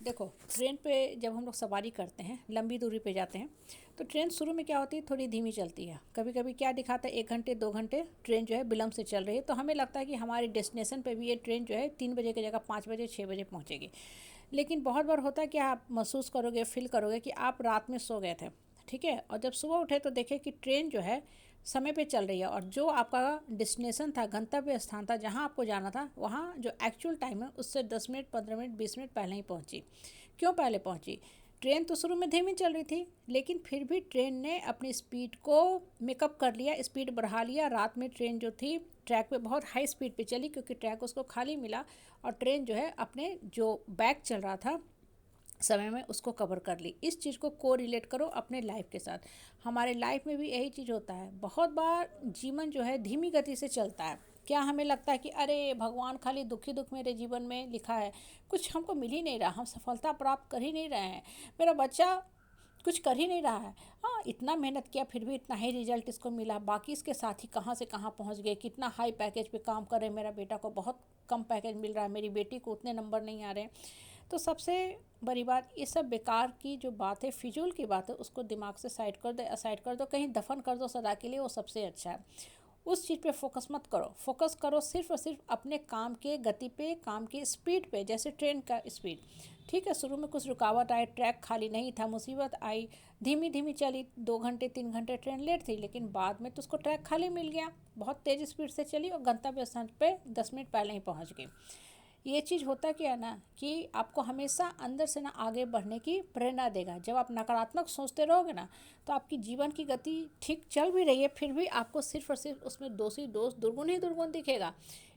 देखो, ट्रेन पे जब हम लोग सवारी करते हैं, लंबी दूरी पे जाते हैं, तो ट्रेन शुरू में क्या होती है, थोड़ी धीमी चलती है। कभी कभी क्या दिखाता है, 1 घंटे 2 घंटे ट्रेन जो है विलम्ब से चल रही है, तो हमें लगता है कि हमारे डेस्टिनेशन पे भी ये ट्रेन जो है 3 बजे की जगह 5 बजे 6 बजे पहुंचेगी। लेकिन बहुत बार होता है कि आप महसूस करोगे, फील करोगे कि आप रात में सो गए थे, ठीक है, और जब सुबह उठे तो देखे कि ट्रेन जो है समय पे चल रही है, और जो आपका डेस्टिनेशन था, गंतव्य स्थान था, जहाँ आपको जाना था, वहाँ जो एक्चुअल टाइम है उससे 10 मिनट 15 मिनट 20 मिनट पहले ही पहुँची। क्यों पहले पहुंची? ट्रेन तो शुरू में धीमी चल रही थी, लेकिन फिर भी ट्रेन ने अपनी स्पीड को मेकअप कर लिया, स्पीड बढ़ा लिया। रात में ट्रेन जो थी ट्रैक पे बहुत हाई स्पीड पे चली, क्योंकि ट्रैक उसको खाली मिला, और ट्रेन जो है अपने जो बैक चल रहा था समय में उसको कवर कर ली। इस चीज़ को रिलेट करो अपने लाइफ के साथ। हमारे लाइफ में भी यही चीज़ होता है। बहुत बार जीवन जो है धीमी गति से चलता है। क्या हमें लगता है कि अरे भगवान खाली दुख ही दुख मेरे जीवन में लिखा है, कुछ हमको मिल ही नहीं रहा, हम सफलता प्राप्त कर ही नहीं रहे हैं, मेरा बच्चा कुछ कर ही नहीं रहा है। हाँ, इतना मेहनत किया फिर भी इतना ही रिजल्ट इसको मिला, बाकी इसके साथी कहाँ से कहाँ पहुँच गए, कितना हाई पैकेज पे काम कर रहे हैं, मेरा बेटा को बहुत कम पैकेज मिल रहा है, मेरी बेटी को उतने नंबर नहीं आ रहे हैं। तो सबसे बड़ी बात, ये सब बेकार की जो बात है, फिजूल की बात है, उसको दिमाग से साइड कर दो, कहीं दफन कर दो सदा के लिए, वो सबसे अच्छा है। उस चीज़ पे फोकस मत करो, फोकस करो सिर्फ और सिर्फ अपने काम के गति पे, काम की स्पीड पे। जैसे ट्रेन का स्पीड, ठीक है, शुरू में कुछ रुकावट आई, ट्रैक खाली नहीं था, मुसीबत आई, धीमी धीमी चली, 2 घंटे 3 घंटे ट्रेन लेट थी, लेकिन बाद में तो उसको ट्रैक खाली मिल गया, बहुत तेज़ स्पीड से चली और गंतव्य स्थान पे 10 मिनट पहले ही पहुंच गई। ये चीज़ होता क्या है ना, कि आपको हमेशा अंदर से ना आगे बढ़ने की प्रेरणा देगा। जब आप नकारात्मक सोचते रहोगे ना, तो आपकी जीवन की गति ठीक चल भी रही है, फिर भी आपको सिर्फ और सिर्फ उसमें दोष दुर्गुण ही दुर्गुण दिखेगा।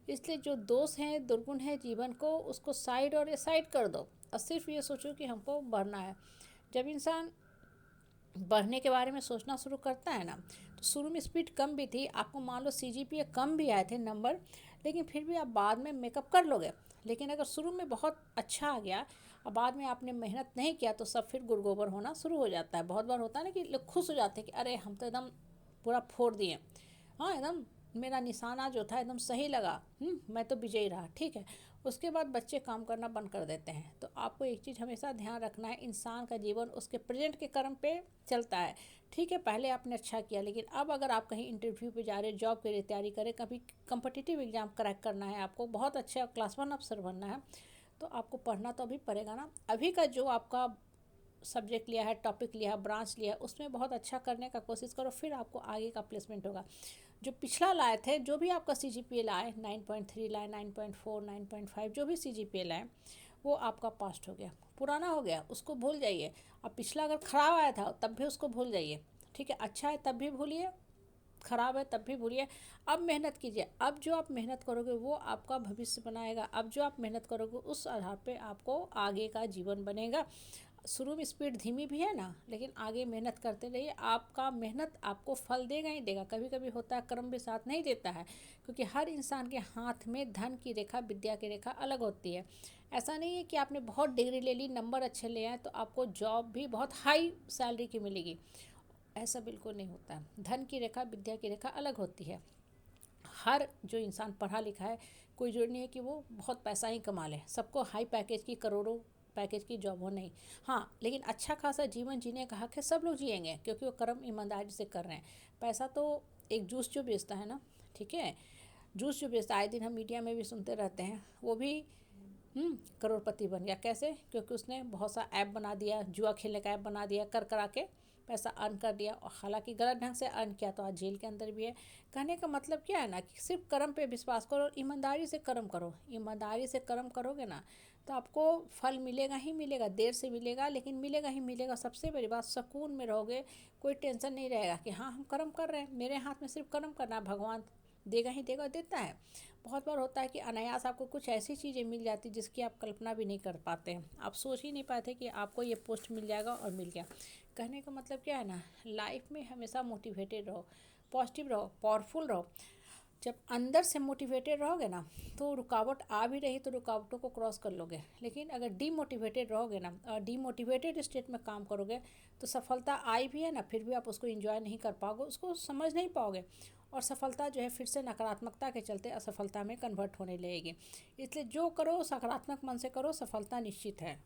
इसलिए जो दोष हैं, दुर्गुण है जीवन को, उसको साइड और साइड कर दो, और सिर्फ ये सोचो कि हमको बढ़ना है। जब इंसान बढ़ने के बारे में सोचना शुरू करता है ना, तो शुरू में स्पीड कम भी थी, आपको मान लो सीजीपीए कम भी आए थे नंबर, लेकिन फिर भी आप बाद में मेकअप कर लोगे। लेकिन अगर शुरू में बहुत अच्छा आ गया और बाद में आपने मेहनत नहीं किया, तो सब फिर गुड़गोबर होना शुरू हो जाता है। बहुत बार होता है ना कि लोग खुश हो जाते हैं कि अरे हम तो एकदम पूरा फोड़ दिए, हाँ एकदम मेरा निशाना जो था एकदम सही लगा, मैं तो विजयी रहा, ठीक है। उसके बाद बच्चे काम करना बंद कर देते हैं। तो आपको एक चीज़ हमेशा ध्यान रखना है, इंसान का जीवन उसके प्रेजेंट के कर्म पे चलता है। ठीक है, पहले आपने अच्छा किया, लेकिन अब अगर आप कहीं इंटरव्यू पे जा रहे, जॉब के लिए तैयारी करें, कभी कंपटीटिव एग्जाम क्रैक करना है, आपको बहुत अच्छा क्लास 1 अफसर बनना है, तो आपको पढ़ना तो अभी पड़ेगा ना। अभी का जो आपका सब्जेक्ट लिया है, टॉपिक लिया है, ब्रांच लिया है, उसमें बहुत अच्छा करने का कोशिश करो, फिर आपको आगे का प्लेसमेंट होगा। जो पिछला लाए थे, जो भी आपका सीजीपीए लाए, 9.3 लाए, 9.4, 9.5, जो भी सीजीपीए लाए, वो आपका पास्ट हो गया, पुराना हो गया, उसको भूल जाइए। अब पिछला अगर ख़राब आया था तब भी उसको भूल जाइए, ठीक है। अच्छा है तब भी भूलिए, ख़राब है तब भी भूलिए। अब मेहनत कीजिए, अब जो आप मेहनत करोगे वो आपका भविष्य बनाएगा। अब जो आप मेहनत करोगे उस आधार पे आपको आगे का जीवन बनेगा। शुरू में स्पीड धीमी भी है ना, लेकिन आगे मेहनत करते रहिए, आपका मेहनत आपको फल देगा ही देगा। कभी कभी होता है कर्म भी साथ नहीं देता है, क्योंकि हर इंसान के हाथ में धन की रेखा, विद्या की रेखा अलग होती है। ऐसा नहीं है कि आपने बहुत डिग्री ले ली, नंबर अच्छे ले आए तो आपको जॉब भी बहुत हाई सैलरी की मिलेगी, ऐसा बिल्कुल नहीं होता है। धन की रेखा, विद्या की रेखा अलग होती है। हर जो इंसान पढ़ा लिखा है, कोई जरूरी नहीं है कि वो बहुत पैसा ही कमा ले, सबको हाई पैकेज की, करोड़ों पैकेज की जॉब हो नहीं। हाँ, लेकिन अच्छा खासा जीवन जीने का हक है, सब लोग जिएंगे, क्योंकि वो कर्म ईमानदारी से कर रहे हैं। पैसा तो एक जूस जो बेचता है ना, ठीक है, जूस जो बेचता है, आए दिन हम मीडिया में भी सुनते रहते हैं, वो भी करोड़पति बन गया। कैसे? क्योंकि उसने बहुत सा ऐप बना दिया, जुआ खेलने का ऐप बना दिया, कर करा के पैसा अर्न कर दिया, और हालांकि गलत ढंग से अर्न किया, तो आज जेल के अंदर भी है। कहने का मतलब क्या है ना, कि सिर्फ कर्म पे विश्वास करो और ईमानदारी से कर्म करो। ईमानदारी से कर्म करोगे ना, तो आपको फल मिलेगा ही मिलेगा, देर से मिलेगा, लेकिन मिलेगा ही मिलेगा। सबसे बड़ी बात, सुकून में रहोगे, कोई टेंशन नहीं रहेगा कि हाँ हम कर्म कर रहे हैं, मेरे हाथ में सिर्फ कर्म करना, भगवान देगा ही देगा, देता है। बहुत बार होता है कि अनायास आपको कुछ ऐसी चीज़ें मिल जाती जिसकी आप कल्पना भी नहीं कर पाते हैं, आप सोच ही नहीं पाते कि आपको ये पोस्ट मिल जाएगा, और मिल गया। कहने का मतलब क्या है ना, लाइफ में हमेशा मोटिवेटेड रहो, पॉजिटिव रहो, पावरफुल रहो। जब अंदर से मोटिवेटेड रहोगे ना, तो रुकावट आ भी रही तो रुकावटों को क्रॉस कर लोगे। लेकिन अगर डीमोटिवेटेड रहोगे ना, और डीमोटिवेटेड स्टेट में काम करोगे, तो सफलता आई भी है ना, फिर भी आप उसको एंजॉय नहीं कर पाओगे, उसको समझ नहीं पाओगे, और सफलता जो है फिर से नकारात्मकता के चलते असफलता में कन्वर्ट होने लगेगी। इसलिए जो करो सकारात्मक मन से करो, सफलता निश्चित है।